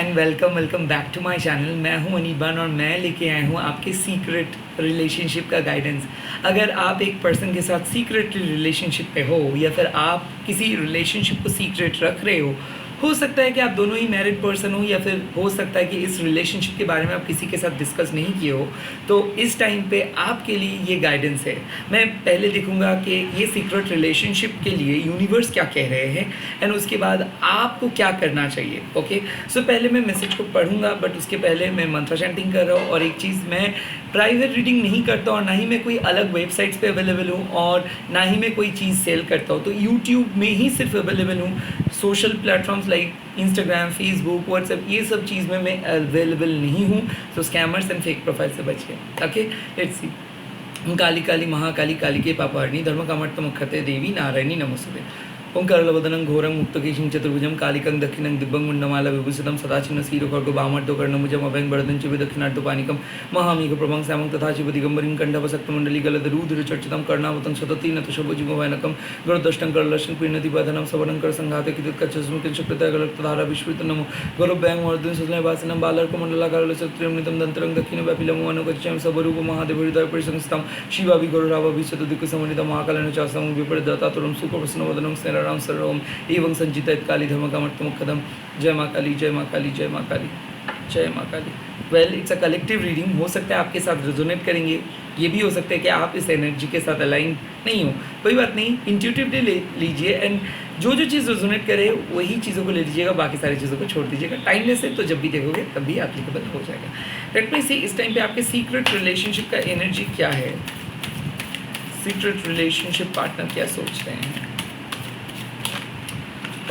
And welcome back to my channel. मैं हूं अनिबान और मैं लेके आया हूं आपके सीक्रेट रिलेशनशिप का गाइडेंस। अगर आप एक पर्सन के साथ सीक्रेट रिलेशनशिप पे हो या फिर आप किसी रिलेशनशिप को सीक्रेट रख रहे हो सकता है कि आप दोनों ही मैरिड पर्सन हो या फिर हो सकता है कि इस रिलेशनशिप के बारे में आप किसी के साथ डिस्कस नहीं किए हो, तो इस टाइम पे आपके लिए ये गाइडेंस है। मैं पहले देखूंगा कि ये सीक्रेट रिलेशनशिप के लिए यूनिवर्स क्या कह रहे हैं एंड उसके बाद आपको क्या करना चाहिए। ओके, सो पहले मैं मैसेज को पढ़ूंगा, बट उसके पहले मैं मंत्र चैंटिंग कर रहा हूँ। और एक चीज़, मैं प्राइवेट रीडिंग नहीं करता और ना ही मैं कोई अलग वेबसाइट्स पे अवेलेबल हूँ और ना ही मैं कोई चीज़ सेल करता हूँ, तो यूट्यूब में ही सिर्फ अवेलेबल हूँ। Social platforms like Instagram, Facebook, WhatsApp, ये सब चीज़ में मैं अवेलेबल नहीं हूँ। तो स्कैमर्स एंड फेक प्रोफाइल से बचिए। Okay, let's see. Kali Kali Mahakali कालिके पापारणी धर्म कामर्थमुखते देवी नारायणी नमोस्तुते। ओंकारलवदनं घोरं मुक्तकेशं चतुर्भुजं कालिकं दक्षिणं दिव्यं मुण्डमाला विभूषितं सदाचिन्ह श्रीरुखर्गो वामर्दोकर्णमुजं अभयं वरदं च दक्षिणार्धपानिकं महामेघप्रभं श्यामं तथा च दिगम्बरीं कण्ठवसक्तमण्डली गलदरूधरचर्चितं कर्णावतं सतती नतशभुजिमवैनकं गरुदष्टं करलक्षं प्रीणतिपदनं सवर्णं संघाते कितकच्छस्मिं चक्रतगलक्तधारा विश्वृत नमो गौरव्यांग वर्धन सुजलवासिनं बालर्कमण्डलाकारलसत्रियमृतं दन्तरं दक्षिणव्यापिलं वनकचिचं सबरूप महादेव हृदय परिसंस्थितं शिवाभि गौरवाभिशतदिक्समन्वितं महाकालेन चासं विपरीतदातातुरं सुखप्रसन्नवदनं राम सर्वम एवं संचित काली धर्म कामर्थमुखदम। जय माँ काली, जय माँ काली, जय माँ काली, जय माँ Kali. Well, it's a collective reading. हो सकता है आपके साथ रेजोनेट करेंगे, ये भी हो सकता है कि आप इस एनर्जी के साथ अलाइन नहीं हो, कोई बात नहीं, इंट्यूटिवली ले लीजिए एंड जो जो चीज़ रेजोनेट करे वही चीज़ों को ले लीजिएगा, बाकी सारी चीज़ों को छोड़ दीजिएगा। टाइमलेस है तो जब भी देखोगे तब भी एप्लीकेबल हो जाएगा। लेट मी सी इस टाइम पे आपके सीक्रेट रिलेशनशिप का एनर्जी क्या है। सीक्रेट रिलेशनशिप पार्टनर क्या सोच रहे हैं।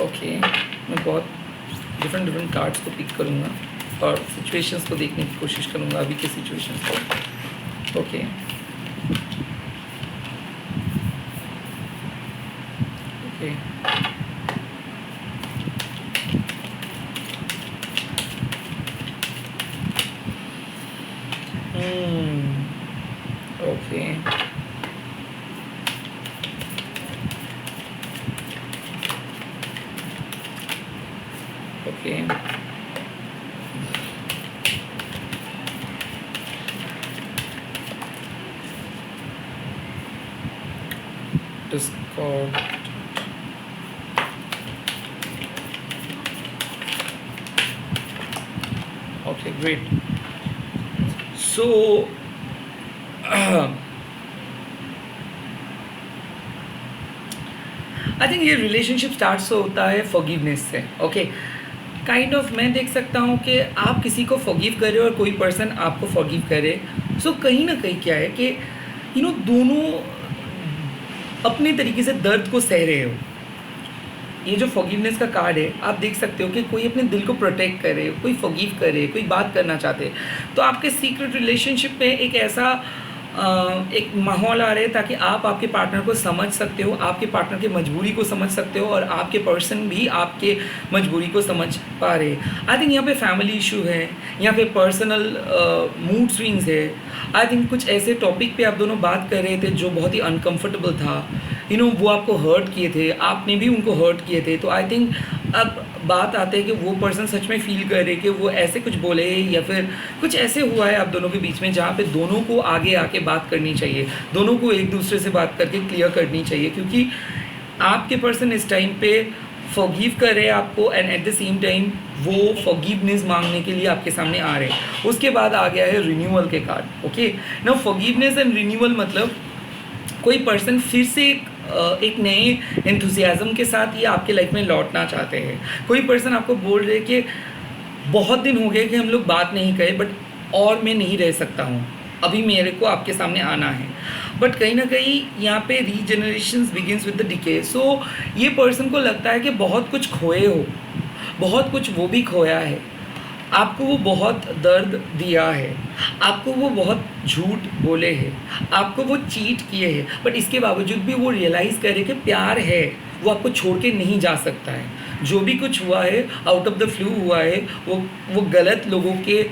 ओके, मैं बहुत डिफरेंट कार्ड्स को पिक करूँगा और सिचुएशंस को देखने की कोशिश करूँगा, अभी के सिचुएशंस को। Okay, okay, okay, okay, discord, okay, great. So आई थिंक ये रिलेशनशिप स्टार्ट होता है फॉरगिवनेस से। ओके, काइंड ऑफ मैं देख सकता हूँ कि आप किसी को फॉरगिव कर रहे हो और कोई पर्सन आपको फॉरगिव करे। सो कहीं ना कहीं क्या है कि दोनों अपने तरीके से दर्द को सह रहे हो। ये जो फॉरगिवनेस का कार्ड है, आप देख सकते हो कि कोई अपने दिल को प्रोटेक्ट करे, कोई फॉरगिव करे, कोई बात करना चाहते। तो आपके सीक्रेट रिलेशनशिप में एक ऐसा एक माहौल आ रहा है ताकि आप आपके पार्टनर को समझ सकते हो, आपके पार्टनर की मजबूरी को समझ सकते हो और आपके पर्सन भी आपके मजबूरी को समझ पा रहे हैं। आई थिंक यहाँ पे फैमिली इशू है, यहाँ पे पर्सनल मूड स्विंग्स है। आई थिंक कुछ ऐसे टॉपिक पे आप दोनों बात कर रहे थे जो बहुत ही अनकम्फर्टेबल था। वो आपको हर्ट किए थे, आपने भी उनको हर्ट किए थे। तो आई थिंक अब बात आते हैं कि वो पर्सन सच में फील करे कि वो ऐसे कुछ बोले या फिर कुछ ऐसे हुआ है आप दोनों के बीच में जहाँ पे दोनों को आगे आके बात करनी चाहिए, दोनों को एक दूसरे से बात करके क्लियर करनी चाहिए, क्योंकि आपके पर्सन इस टाइम पे फॉरगिव कर रहे हैं आपको and at the same time वो फॉरगिवनेस मांगने के लिए आपके सामने आ रहे हैं। उसके बाद आ गया है रिन्यूअल के card. Okay, now forgiveness and renewal मतलब कोई पर्सन फिर से एक नए एंथुसियाज्म के साथ ये आपके लाइफ में लौटना चाहते हैं। कोई पर्सन आपको बोल रहे कि बहुत दिन हो गए कि हम लोग बात नहीं करे, बट और मैं नहीं रह सकता हूँ, अभी मेरे को आपके सामने आना है। बट कहीं ना कहीं यहाँ पे regeneration begins with the decay. So ये पर्सन को लगता है कि बहुत कुछ खोए हो, बहुत कुछ वो भी खोया है, आपको वो बहुत दर्द दिया है, आपको वो बहुत झूठ बोले हैं, आपको वो चीट किए हैं, बट इसके बावजूद भी वो रियलाइज़ करे कि प्यार है, वो आपको छोड़ के नहीं जा सकता है। जो भी कुछ हुआ है, आउट ऑफ द फ्लू हुआ है, वो गलत लोगों के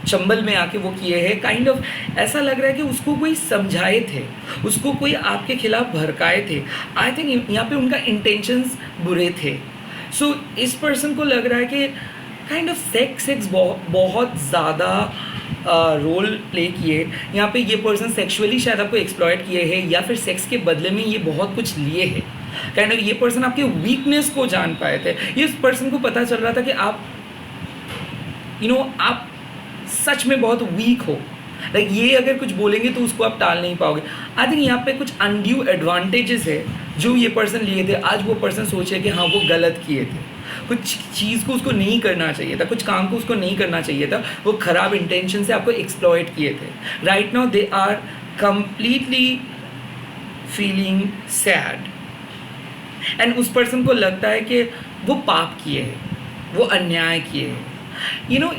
चंबल में आके वो किए हैं। काइंड ऑफ ऐसा लग रहा है कि उसको कोई समझाए थे, उसको कोई आपके खिलाफ भड़काए थे। आई थिंक यहाँ पे उनका इंटेंशंस बुरे थे। सो इस पर्सन को लग रहा है कि काइंड ऑफ सेक्स बहुत ज़्यादा रोल प्ले किए यहाँ पे। ये पर्सन सेक्सुअली शायद आपको एक्सप्लॉयट किए हैं या फिर सेक्स के बदले में ये बहुत कुछ लिए हैं। काइंड ऑफ ये पर्सन आपके वीकनेस को जान पाए थे। ये उस पर्सन को पता चल रहा था कि आप आप सच में बहुत वीक हो। लाइक ये अगर कुछ बोलेंगे तो उसको आप टाल नहीं पाओगे। आई थिंक यहाँ पे कुछ अनड्यू एडवांटेजेस है जो ये पर्सन लिए थे। आज वो पर्सन सोचे कि हाँ वो गलत किए थे, कुछ चीज़ को उसको नहीं करना चाहिए था, कुछ काम को उसको नहीं करना चाहिए था, वो ख़राब इंटेंशन से आपको एक्सप्लॉइट किए थे। Right now they are completely feeling sad and उस पर्सन को लगता है कि वो पाप किए हैं, वो अन्याय किए हैं।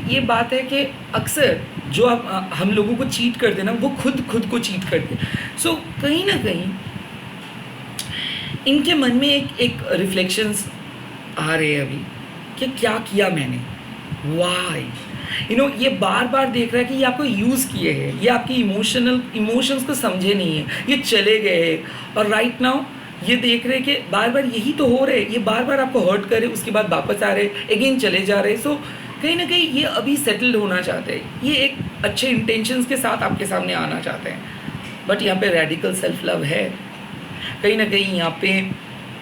ये बात है कि अक्सर जो हम लोगों को चीट करते हैं ना, वो खुद को चीट करते हैं। सो कहीं ना कहीं इनके मन में एक रिफ्लेक्शंस आ रहे हैं अभी कि क्या किया मैंने, वाई। ये बार बार देख रहा है कि ये आपको यूज़ किए हैं, ये आपकी इमोशंस को समझे नहीं है, ये चले गए हैं। और राइट नाउ ये देख रहे हैं कि बार बार यही तो हो रहे, ये बार बार आपको हर्ट करे, उसके बाद वापस आ रहे, अगेन चले जा रहे। सो कहीं ना कहीं ये अभी सेटल्ड होना चाहते हैं, ये एक अच्छे इंटेंशंस के साथ आपके सामने आना चाहते हैं। बट यहाँ पे रेडिकल सेल्फ लव है। कहीं ना कहीं यहाँ पे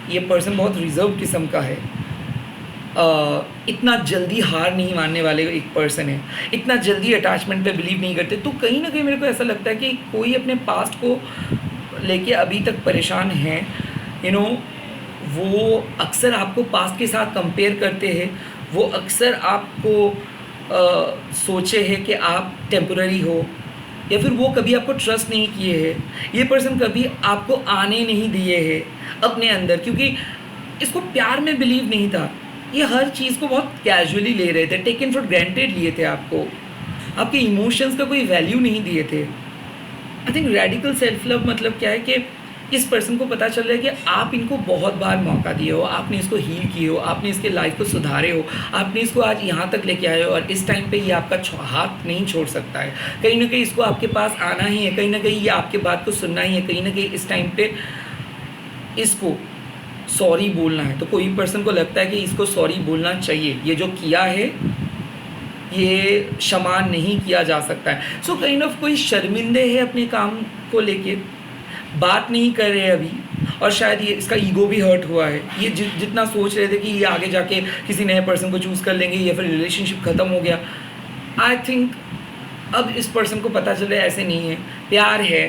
ये पर्सन बहुत रिजर्व किस्म का है। इतना जल्दी हार नहीं मानने वाले एक पर्सन है, इतना जल्दी अटैचमेंट पे बिलीव नहीं करते। तो कहीं ना कहीं मेरे को ऐसा लगता है कि कोई अपने पास्ट को लेके अभी तक परेशान है। वो अक्सर आपको पास्ट के साथ कंपेयर करते हैं, वो अक्सर आपको सोचे है कि आप टेम्पररी हो, या फिर वो कभी आपको ट्रस्ट नहीं किए हैं। ये पर्सन कभी आपको आने नहीं दिए हैं अपने अंदर, क्योंकि इसको प्यार में बिलीव नहीं था। ये हर चीज़ को बहुत कैजुअली ले रहे थे, टेकन फॉर ग्रांटेड लिए थे आपको, आपके इमोशंस का कोई वैल्यू नहीं दिए थे। I think radical self love मतलब क्या है कि इस पर्सन को पता चल रहा है कि आप इनको बहुत बार मौका दिए हो, आपने इसको हील किए हो, आपने इसके लाइफ को सुधारे हो, आपने इसको आज यहाँ तक लेके आए हो, और इस टाइम पे ये आपका हाथ नहीं छोड़ सकता है। कहीं ना कहीं इसको आपके पास आना ही है, कहीं ना कहीं ये आपके बात को सुनना ही है, कहीं ना कहीं इस टाइम पे इसको सॉरी बोलना है। तो कोई पर्सन को लगता है कि इसको सॉरी बोलना चाहिए, ये जो किया है ये क्षमा नहीं किया जा सकता है। सो काइंड ऑफ कोई शर्मिंदे है अपने काम को लेके, बात नहीं कर रहे अभी, और शायद ये इसका ईगो भी हर्ट हुआ है। ये जितना सोच रहे थे कि ये आगे जाके किसी नए पर्सन को चूज़ कर लेंगे या फिर रिलेशनशिप ख़त्म हो गया। आई थिंक अब इस पर्सन को पता चल रहा है ऐसे नहीं है, प्यार है,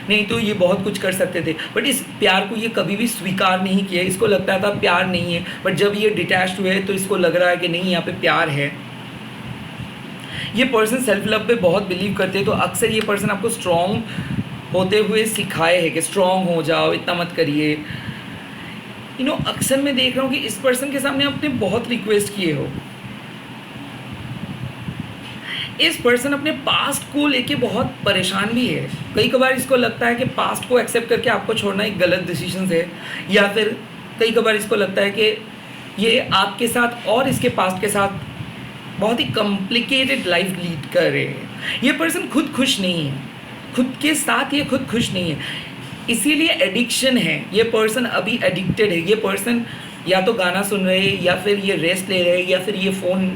नहीं तो ये बहुत कुछ कर सकते थे। बट इस प्यार को ये कभी भी स्वीकार नहीं किया। इसको लगता था प्यार नहीं है, बट जब ये डिटैच्ड हुए तो इसको लग रहा है कि नहीं, यहाँ पे प्यार है। ये पर्सन सेल्फ लव पे बहुत बिलीव करते हैं, तो अक्सर ये पर्सन आपको स्ट्रॉन्ग होते हुए सिखाए है कि स्ट्रॉन्ग हो जाओ, इतना मत करिए। अक्सर मैं देख रहा हूँ कि इस पर्सन के सामने आपने बहुत रिक्वेस्ट किए हो। इस पर्सन अपने पास्ट को लेके बहुत परेशान भी है। कई कबार इसको लगता है कि पास्ट को एक्सेप्ट करके आपको छोड़ना एक गलत डिसीजन है, या फिर कई कबार इसको लगता है कि ये आपके साथ और इसके पास्ट के साथ बहुत ही कॉम्प्लिकेटेड लाइफ लीड कर रहे हैं। ये पर्सन खुद खुश नहीं है, खुद के साथ ये खुद खुश नहीं है, इसीलिए एडिक्शन है। ये पर्सन अभी एडिक्टेड है। ये पर्सन या तो गाना सुन रहे हैं, या फिर ये रेस्ट ले रहे हैं, या फिर ये फ़ोन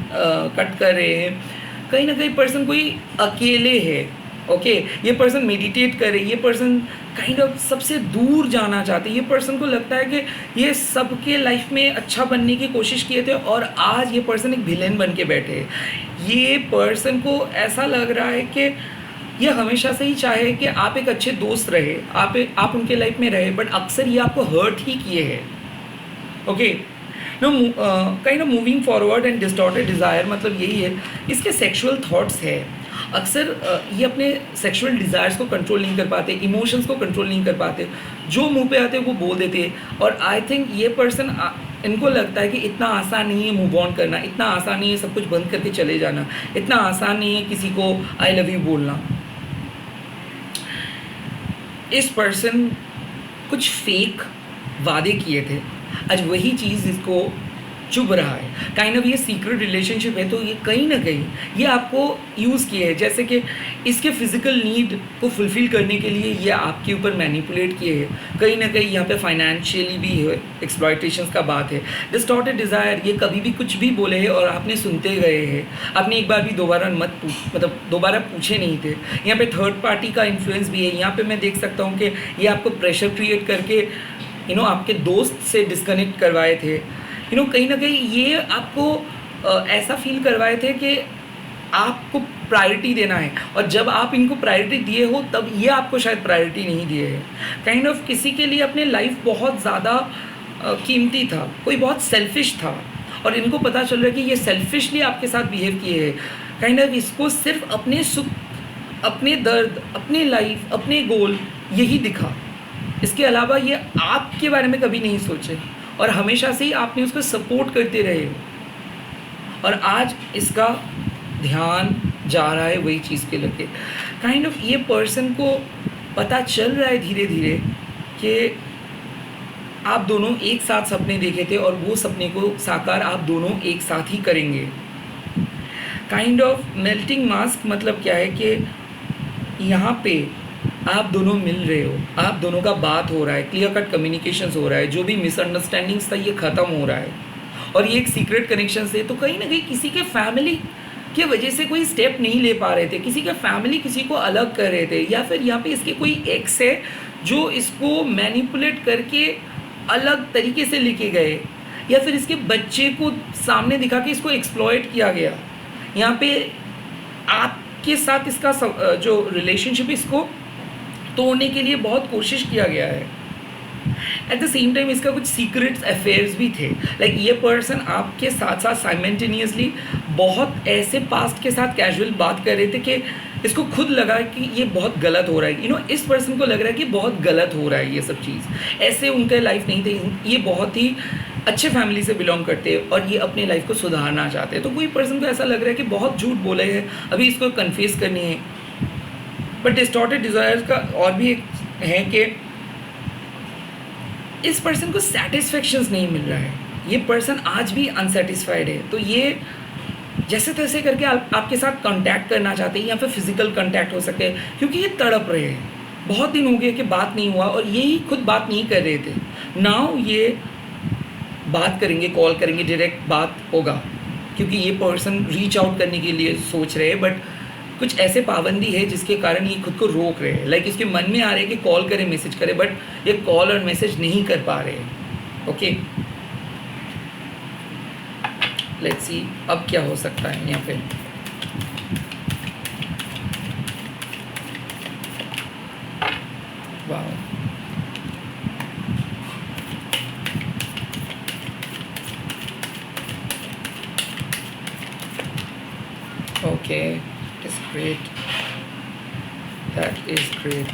कट कर रहे हैं। कहीं ना कहीं पर्सन कोई अकेले है। ओके, ये पर्सन मेडिटेट करे, ये पर्सन काइंड ऑफ सबसे दूर जाना चाहते। ये पर्सन को लगता है कि ये सबके लाइफ में अच्छा बनने की कोशिश किए थे, और आज ये पर्सन एक विलेन बन के बैठे हैं। ये पर्सन को ऐसा लग रहा है कि ये हमेशा से ही चाहे कि आप एक अच्छे दोस्त रहे, आप उनके लाइफ में रहे, बट अक्सर ये आपको हर्ट ही किए हैं। Okay, know kind of moving forward and distorted desire मतलब यही है। इसके सेक्सुअल थॉट्स है। अक्सर ये अपने सेक्सुअल डिज़ायर्स को कंट्रोल नहीं कर पाते, इमोशंस को कंट्रोल नहीं कर पाते, जो मुंह पे आते हैं वो बोल देते हैं। और आई थिंक ये पर्सन इनको लगता है कि इतना आसान नहीं है मूव ऑन करना, इतना आसान नहीं है सब कुछ बंद करके चले जाना, इतना आसान नहीं है किसी को आई लव यू बोलना। इस पर्सन कुछ फेक वादे किए थे, आज वही चीज़ इसको चुभ रहा है, काइंड ऑफ ये सीक्रेट रिलेशनशिप है, तो ये कहीं ना कहीं ये आपको यूज़ किए है, जैसे कि इसके फिजिकल नीड को फुलफ़िल करने के लिए ये आपके ऊपर मैनिपुलेट किए हैं। कहीं ना कहीं यहाँ पे फाइनेंशियली भी है, एक्सप्लॉयटेशंस का बात है। डिस्टॉर्टेड डिज़ायर, ये कभी भी कुछ भी बोले हैं और आपने सुनते गए हैं, आपने एक बार भी दोबारा मतलब दोबारा पूछे नहीं थे। यहाँ पे थर्ड पार्टी का इन्फ्लुएंस भी है। यहाँ पे मैं देख सकता हूँ कि ये आपको प्रेशर क्रिएट करके आपके दोस्त से डिस्कनेक्ट करवाए थे। कहीं ना कहीं ये आपको ऐसा फील करवाए थे कि आपको प्रायोरिटी देना है, और जब आप इनको प्रायोरिटी दिए हो तब ये आपको शायद प्रायोरिटी नहीं दिए है। काइंड ऑफ किसी के लिए अपने लाइफ बहुत ज़्यादा कीमती था, कोई बहुत सेल्फिश था, और इनको पता चल रहा है कि ये सेल्फिशली आपके साथ बिहेव किए हैं। काइंड ऑफ इसको सिर्फ अपने सुख, अपने दर्द, अपने लाइफ, अपने गोल यही दिखा। इसके अलावा ये आपके बारे में कभी नहीं सोचे, और हमेशा से ही आपने उसको सपोर्ट करते रहे हो, और आज इसका ध्यान जा रहा है वही चीज़ के लगे। काइंड ऑफ ये पर्सन को पता चल रहा है धीरे धीरे कि आप दोनों एक साथ सपने देखे थे, और वो सपने को साकार आप दोनों एक साथ ही करेंगे। काइंड ऑफ मेल्टिंग मास्क मतलब क्या है कि यहाँ पे आप दोनों मिल रहे हो, आप दोनों का बात हो रहा है, क्लियर कट कम्युनिकेशंस हो रहा है, जो भी मिसअंडरस्टैंडिंग्स था ये ख़त्म हो रहा है, और ये एक सीक्रेट कनेक्शन है। तो कहीं ना कहीं किसी के फैमिली की वजह से कोई स्टेप नहीं ले पा रहे थे, किसी का फैमिली किसी को अलग कर रहे थे, या फिर यहाँ पे इसके कोई एक्स है जो इसको मैनिपुलेट करके अलग तरीके से लेके गए, या फिर इसके बच्चे को सामने दिखा के इसको एक्सप्लॉयट किया गया। यहाँ पे आपके साथ इसका जो रिलेशनशिप इसको तोड़ने के लिए बहुत कोशिश किया गया है। एट द सेम टाइम इसका कुछ सीक्रेट्स अफेयर्स भी थे। लाइक ये पर्सन आपके साथ साथ साइमल्टेनियसली बहुत ऐसे पास्ट के साथ कैजुअल बात कर रहे थे कि इसको खुद लगा कि ये बहुत गलत हो रहा है। इस पर्सन को लग रहा है कि बहुत गलत हो रहा है ये सब चीज़। ऐसे उनके लाइफ नहीं थे, ये बहुत ही अच्छे फैमिली से बिलोंग करते हैं और ये अपनी लाइफ को सुधारना चाहते हैं। तो कोई पर्सन को ऐसा लग रहा है कि बहुत झूठ बोले हैं, अभी इसको कन्फेस करनी है। बट डिस्टॉर्टेड डिज़ायर्स का और भी एक है कि इस पर्सन को सेटिस्फेक्शंस नहीं मिल रहा है, ये पर्सन आज भी अनसेटिस्फाइड है। तो ये जैसे तैसे करके आपके साथ कांटेक्ट करना चाहते हैं, या फिर फिजिकल कांटेक्ट हो सके, क्योंकि ये तड़प रहे हैं। बहुत दिन हो गए कि बात नहीं हुआ, और ये ही खुद बात नहीं कर रहे थे। नाउ ये बात करेंगे, कॉल करेंगे, डायरेक्ट बात होगा, क्योंकि ये पर्सन रीच आउट करने के लिए सोच रहे हैं, बट कुछ ऐसे पाबंदी है जिसके कारण ये खुद को रोक रहे हैं। लाइक इसके मन में आ रहे हैं कि कॉल करें, मैसेज करें, बट ये कॉल और मैसेज नहीं कर पा रहे हैं। ओके, लेट्स सी अब क्या हो सकता है यहाँ पे। वाह, okay, it is great, that is great.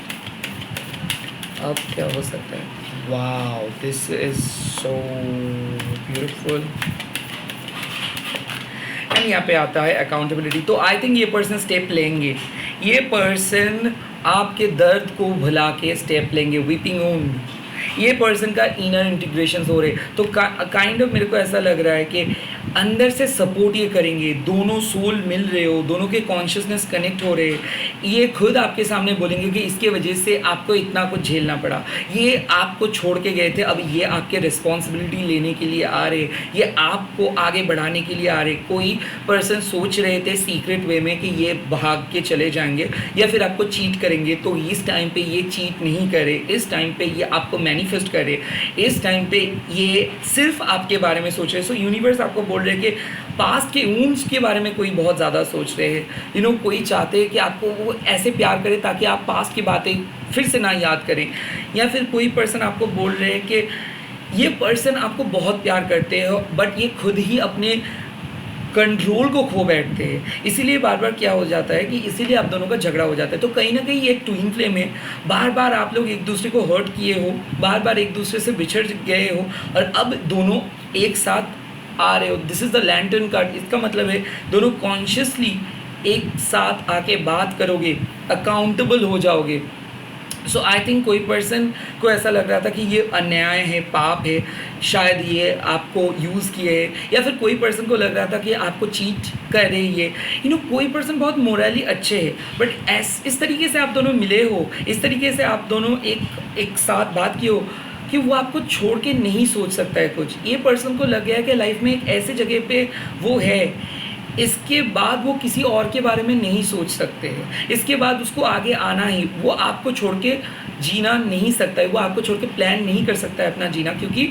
अब क्या हो सकता है? Wow, this is so beautiful. And यहाँ पे आता है अकाउंटेबिलिटी। तो आई थिंक ये पर्सन स्टेप लेंगे, ये पर्सन आपके दर्द को भुला के स्टेप लेंगे। वीपिंग वुंड, ये पर्सन का इनर इंटीग्रेशन हो रहे। तो काइंड ऑफ मेरे को ऐसा लग रहा है कि अंदर से सपोर्ट ये करेंगे, दोनों सोल मिल रहे हो, दोनों के कॉन्शियसनेस कनेक्ट हो रहे। ये खुद आपके सामने बोलेंगे कि इसके वजह से आपको इतना कुछ झेलना पड़ा, ये आपको छोड़ के गए थे, अब ये आपके रिस्पॉन्सिबिलिटी लेने के लिए आ रहे, ये आपको आगे बढ़ाने के लिए आ रहे। कोई पर्सन सोच रहे थे सीक्रेट वे में कि ये भाग के चले जाएंगे या फिर आपको चीट करेंगे, तो इस टाइम पे ये चीट नहीं करे, इस टाइम पे ये आपको मैनिफेस्ट करे, इस टाइम पे ये सिर्फ आपके बारे में सोच रहे। सो यूनिवर्स आपको बोल रहे कि पास्ट के वुंड्स के बारे में कोई बहुत ज़्यादा सोच रहे हैं। कोई चाहते हैं कि आपको वो ऐसे प्यार करे ताकि आप पास्ट की बातें फिर से ना याद करें, या फिर कोई पर्सन आपको बोल रहे हैं कि ये पर्सन आपको बहुत प्यार करते हैं, बट ये खुद ही अपने कंट्रोल को खो बैठते हैं। इसीलिए बार बार क्या हो जाता है कि इसीलिए आप दोनों का झगड़ा हो जाता है। तो कहीं ना कहीं ये एक ट्विन फ्लेम है, बार बार आप लोग एक दूसरे को हर्ट किए हो, बार बार एक दूसरे से बिछड़ गए हो, और अब दोनों एक साथ आ रहे हो। This is the lantern card. इसका मतलब है दोनों कॉन्शियसली एक साथ आके बात करोगे, अकाउंटेबल हो जाओगे। सो आई थिंक कोई पर्सन को ऐसा लग रहा था कि ये अन्याय है, पाप है, शायद ये आपको यूज़ किए, या फिर कोई पर्सन को लग रहा था कि आपको चीट कर रहे ये कोई पर्सन बहुत मोरली अच्छे है, बट इस तरीके से आप दोनों मिले हो, इस तरीके से आप दोनों एक साथ बात की हो कि वो आपको छोड़ के नहीं सोच सकता है कुछ। ये पर्सन को लग गया है कि लाइफ में एक ऐसे जगह पे वो है, इसके बाद वो किसी और के बारे में नहीं सोच सकते हैं, इसके बाद उसको आगे आना ही, वो आपको छोड़ के जीना नहीं सकता है, वो आपको छोड़ के प्लान नहीं कर सकता है अपना जीना, क्योंकि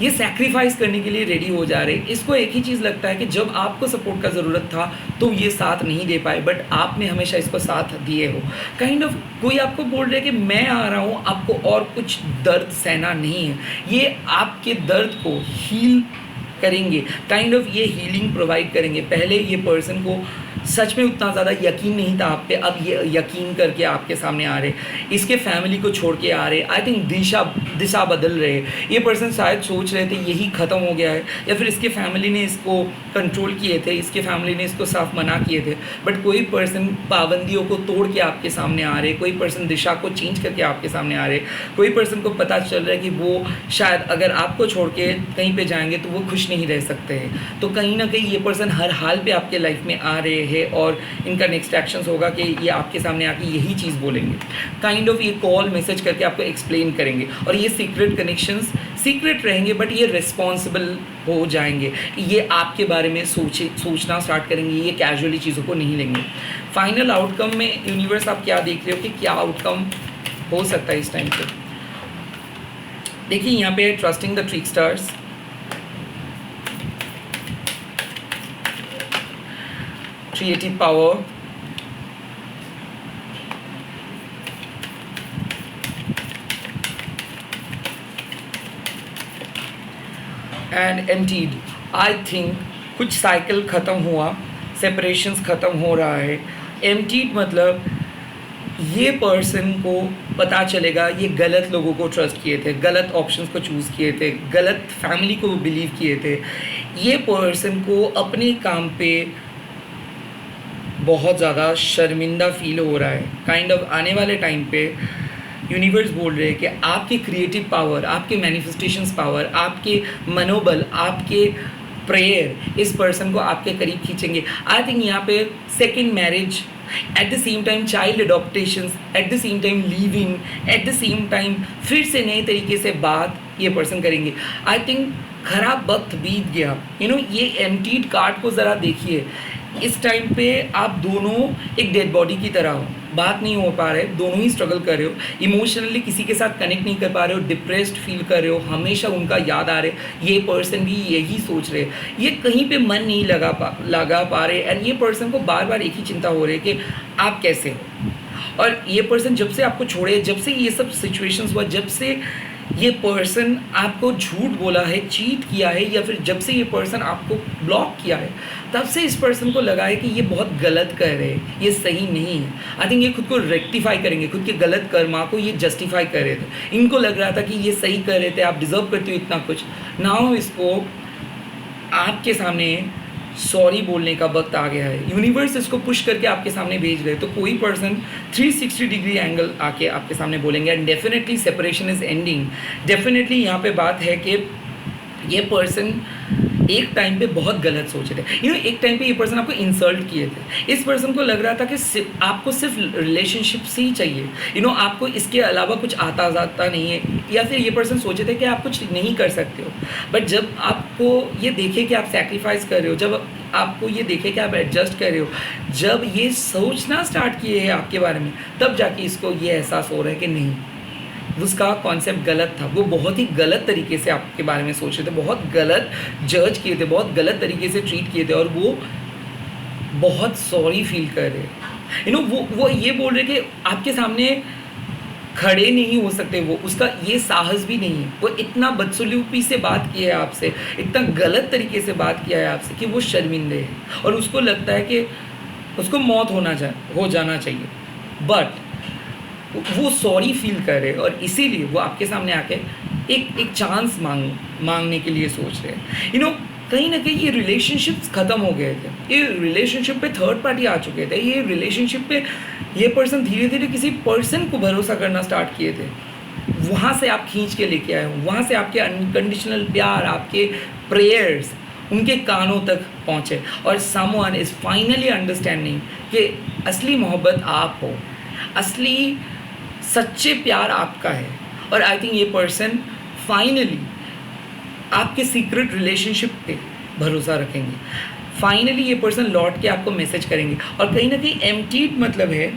ये सैक्रिफाइस करने के लिए रेडी हो जा रहे हैं। इसको एक ही चीज़ लगता है कि जब आपको सपोर्ट का ज़रूरत था तो ये साथ नहीं दे पाए, बट आपने हमेशा इसको साथ दिए हो। काइंड ऑफ कोई आपको बोल रहा है कि मैं आ रहा हूँ, आपको और कुछ दर्द सहना नहीं है, ये आपके दर्द को हील करेंगे, काइंड ऑफ ये हीलिंग प्रोवाइड करेंगे। पहले ये पर्सन को सच में उतना ज़्यादा यकीन नहीं था आप पे, अब ये यकीन करके आपके सामने आ रहे, इसके फैमिली को छोड़ के आ रहे। आई थिंक दिशा बदल रहे। ये पर्सन शायद सोच रहे थे यही ख़त्म हो गया है, या फिर इसके फैमिली ने इसको कंट्रोल किए थे, इसके फैमिली ने इसको साफ मना किए थे, बट कोई पर्सन पाबंदियों को तोड़ के आपके सामने आ रहे, कोई पर्सन दिशा को चेंज करके आपके सामने आ रहे, कोई पर्सन को पता चल रहा है कि वो शायद अगर आपको छोड़ के कहीं पे जाएंगे तो वो खुश नहीं रह सकते हैं। तो कहीं ना कहीं ये पर्सन हर हाल पे आपके लाइफ में आ रहे हैं, और इनका नेक्स्ट एक्शंस होगा कि ये आपके सामने आके यही चीज़ बोलेंगे, काइंड ऑफ ये कॉल मैसेज करके आपको एक्सप्लेन करेंगे, और ये सीक्रेट कनेक्शंस सीक्रेट रहेंगे, बट ये रिस्पॉन्सिबल हो जाएंगे, ये आपके बारे में सोचना स्टार्ट करेंगे, ये कैजुअली चीज़ों को नहीं लेंगे। फाइनल आउटकम में यूनिवर्स आप क्या देख रहे हो कि क्या आउटकम हो सकता है इस टाइम पे? देखिए यहाँ पे trusting the tricksters, creative power, and emptied। I think कुछ साइकिल ख़त्म हुआ, सेपरेशंस ख़त्म हो रहा है। emptied मतलब ये पर्सन को पता चलेगा ये गलत लोगों को ट्रस्ट किए थे, गलत ऑप्शंस को चूज़ किए थे, गलत फैमिली को बिलीव किए थे। ये पर्सन को अपने काम पे बहुत ज़्यादा शर्मिंदा फील हो रहा है। काइंड ऑफ आने वाले टाइम पे यूनिवर्स बोल रहे हैं कि आपकी क्रिएटिव पावर, आपके मैनिफेस्टेशंस पावर, आपके मनोबल, आपके प्रेयर इस पर्सन को आपके करीब खींचेंगे। आई थिंक यहाँ पे second marriage, at the same time child adoptions, at the same time living, at the same time फिर से नए तरीके से बात ये पर्सन करेंगे। आई थिंक खराब वक्त बीत गया। ये एम्प्टीड कार्ड को ज़रा देखिए, इस टाइम पे आप दोनों एक डेड बॉडी की तरह हो, बात नहीं हो पा रहे, दोनों ही स्ट्रगल कर रहे हो, इमोशनली किसी के साथ कनेक्ट नहीं कर पा रहे हो, डिप्रेस्ड फील कर रहे हो, हमेशा उनका याद आ रहे। ये पर्सन भी यही सोच रहे, ये कहीं पे मन नहीं लगा पा रहे, एंड ये पर्सन को बार बार एक ही चिंता हो रही है कि आप कैसे हो। और ये पर्सन जब से आपको छोड़े, जब से ये सब सिचुएशंस हुआ, जब से ये पर्सन आपको झूठ बोला है, चीट किया है, या फिर जब से ये पर्सन आपको ब्लॉक किया है, तब से इस पर्सन को लगा है कि ये बहुत गलत कर रहे हैं, ये सही नहीं है। आई थिंक ये खुद को रेक्टिफाई करेंगे, खुद के गलत कर्मा को ये जस्टिफाई कर रहे थे। इनको लग रहा था कि ये सही कर रहे थे, आप डिज़र्व करते हो इतना कुछ। नाउ इसको आपके सामने सॉरी बोलने का वक्त आ गया है। यूनिवर्स इसको पुश करके आपके सामने भेज रहे, तो कोई पर्सन 360 डिग्री एंगल आके आपके सामने बोलेंगे, and definitely separation is ending. Definitely यहाँ पे बात है कि ये पर्सन एक टाइम पे बहुत गलत सोच रहे थे। एक टाइम पे ये पर्सन आपको इंसल्ट किए थे। इस पर्सन को लग रहा था कि आपको सिर्फ रिलेशनशिप से ही चाहिए, आपको इसके अलावा कुछ आता जाता नहीं है, या फिर ये पर्सन सोचे थे कि आप कुछ नहीं कर सकते हो। बट जब आपको ये देखे कि आप सैक्रिफाइस कर रहे हो, जब आपको ये देखे कि आप एडजस्ट कर रहे हो, जब ये सोचना स्टार्ट किए हैं आपके बारे में, तब जाके इसको ये एहसास हो रहा है कि नहीं, उसका कॉन्सेप्ट गलत था। वो बहुत ही गलत तरीके से आपके बारे में सोच रहे थे, बहुत गलत जज किए थे, बहुत गलत तरीके से ट्रीट किए थे, और वो बहुत सॉरी फील कर रहे। वो ये बोल रहे कि आपके सामने खड़े नहीं हो सकते, वो उसका ये साहस भी नहीं है। वो इतना बदसलूकी से बात की है आपसे, इतना गलत तरीके से बात किया है आपसे कि वो शर्मिंदे है, और उसको लगता है कि उसको मौत हो जाना चाहिए। बट वो सॉरी फील कर रहे, और इसीलिए वो आपके सामने आके एक चांस मांगने के लिए सोच रहे हैं। कहीं ना कहीं ये रिलेशनशिप्स ख़त्म हो गए थे, ये रिलेशनशिप पे थर्ड पार्टी आ चुके थे, ये रिलेशनशिप पे ये पर्सन धीरे धीरे किसी पर्सन को भरोसा करना स्टार्ट किए थे। वहाँ से आप खींच के लेके आए हो, वहाँ से आपके अनकंडीशनल प्यार, आपके प्रेयर्स उनके कानों तक पहुँचे और समवन इज़ फाइनली अंडरस्टैंडिंग कि असली मोहब्बत आप हो, असली सच्चे प्यार आपका है। और आई थिंक ये पर्सन फाइनली आपके सीक्रेट रिलेशनशिप पे भरोसा रखेंगे। फाइनली ये पर्सन लौट के आपको मैसेज करेंगे। और कहीं ना कहीं एम्प्टीड मतलब है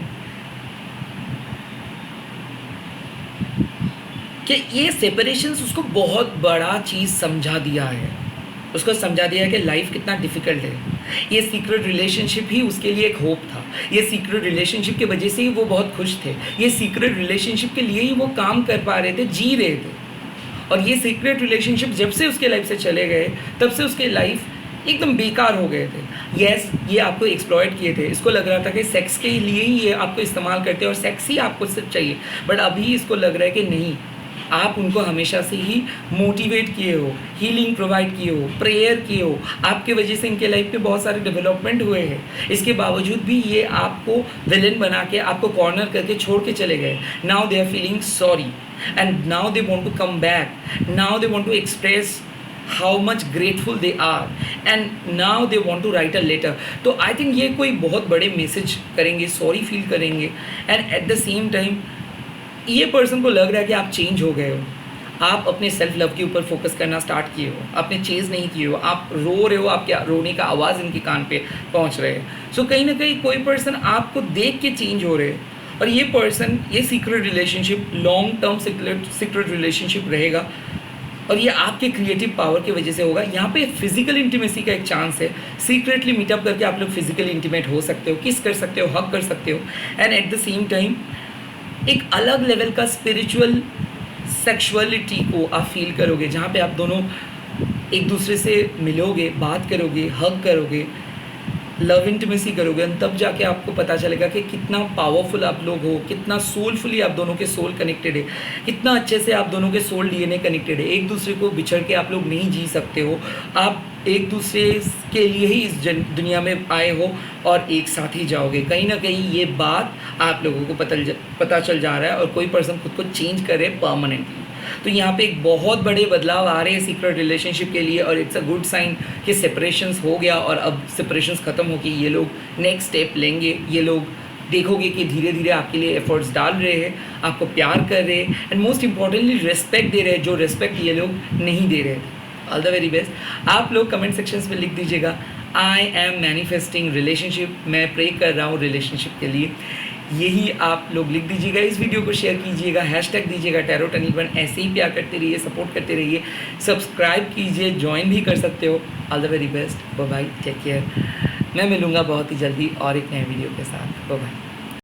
कि ये सेपरेशंस उसको बहुत बड़ा चीज़ समझा दिया है, उसको समझा दिया है कि लाइफ कितना डिफ़िकल्ट है। ये सीक्रेट रिलेशनशिप ही उसके लिए एक होप था, ये सीक्रेट रिलेशनशिप की वजह से ही वो बहुत खुश थे, ये सीक्रेट रिलेशनशिप के लिए ही वो काम कर पा रहे थे, जी रहे थे। और ये सीक्रेट रिलेशनशिप जब से उसके लाइफ से चले गए तब से उसके लाइफ एकदम बेकार हो गए थे। यस, ये आपको एक्सप्लॉइट किए थे, इसको लग रहा था कि सेक्स के लिए ही ये आपको इस्तेमाल करते हैं और सेक्स ही आपको सिर्फ चाहिए। बट अभी इसको लग रहा है कि नहीं, आप उनको हमेशा से ही मोटिवेट किए हो, हीलिंग प्रोवाइड किए हो, प्रेयर किए हो, आपके वजह से इनके लाइफ में बहुत सारे डेवलपमेंट हुए हैं। इसके बावजूद भी ये आपको विलन बना के, आपको कॉर्नर करके छोड़ के चले गए। Now they are feeling sorry and now they want to come back, now they want to express how much grateful they are and now they want to write a letter. तो I think ये कोई बहुत बड़े message करेंगे, sorry feel करेंगे and at the same time ये person को लग रहा है कि आप चेंज हो गए हो, आप अपने सेल्फ लव के ऊपर फोकस करना स्टार्ट किए हो, आपने चेंज नहीं किए हो, आप रो रहे हो, आपके रोने का आवाज़ इनके कान पे पहुंच रहे हैं। सो कहीं ना कहीं कोई पर्सन आपको देख के चेंज हो रहे हैं। और ये पर्सन, ये secret relationship long term secret relationship रहेगा और ये आपके क्रिएटिव पावर की वजह से होगा। यहाँ पे फिजिकल इंटीमेसी का एक चांस है, सीक्रेटली मीटअप करके आप लोग फिजिकली इंटीमेट हो सकते हो, किस कर सकते हो, हग कर सकते हो and at the same time एक अलग लेवल का स्पिरिचुअल सेक्सुअलिटी को आप फील करोगे, जहाँ पे आप दोनों एक दूसरे से मिलोगे, बात करोगे, हग करोगे, लव इंटीमेसी करोगे और तब जाके आपको पता चलेगा कि कितना पावरफुल आप लोग हो, कितना सोलफुली आप दोनों के सोल कनेक्टेड है, कितना अच्छे से आप दोनों के सोल डीएनए कनेक्टेड है। एक दूसरे को बिछड़ के आप लोग नहीं जी सकते हो, आप एक दूसरे के लिए ही इस दुनिया में आए हो और एक साथ ही जाओगे। कहीं ना कहीं ये बात आप लोगों को पता चल जा रहा है और कोई पर्सन खुद को चेंज करे परमानेंटली। तो यहाँ पे एक बहुत बड़े बदलाव आ रहे हैं सीक्रेट रिलेशनशिप के लिए और इट्स अ गुड साइन कि सेपरेशंस हो गया और अब सेपरेशंस ख़त्म हो गई। ये लोग नेक्स्ट स्टेप लेंगे, ये लोग देखोगे कि धीरे धीरे आपके लिए एफर्ट्स डाल रहे हैं, आपको प्यार कर रहे हैं एंड मोस्ट इंपॉर्टेंटली रिस्पेक्ट दे रहे हैं, जो रिस्पेक्ट ये लोग नहीं दे रहे थे। All the very best. आप लोग कमेंट सेक्शंस में लिख दीजिएगा आई एम मैनिफेस्टिंग रिलेशनशिप, मैं प्रे कर रहा हूँ रिलेशनशिप के लिए, यही आप लोग लिख दीजिएगा। इस वीडियो को शेयर कीजिएगा, हैशटैग दीजिएगा टैरोट-1। ऐसे ही प्यार करते रहिए, सपोर्ट करते रहिए, सब्सक्राइब कीजिए, ज्वाइन भी कर सकते हो। All the very best, bye bye, take care. मैं मिलूँगा बहुत ही जल्दी और एक नए वीडियो के साथ। Bye bye.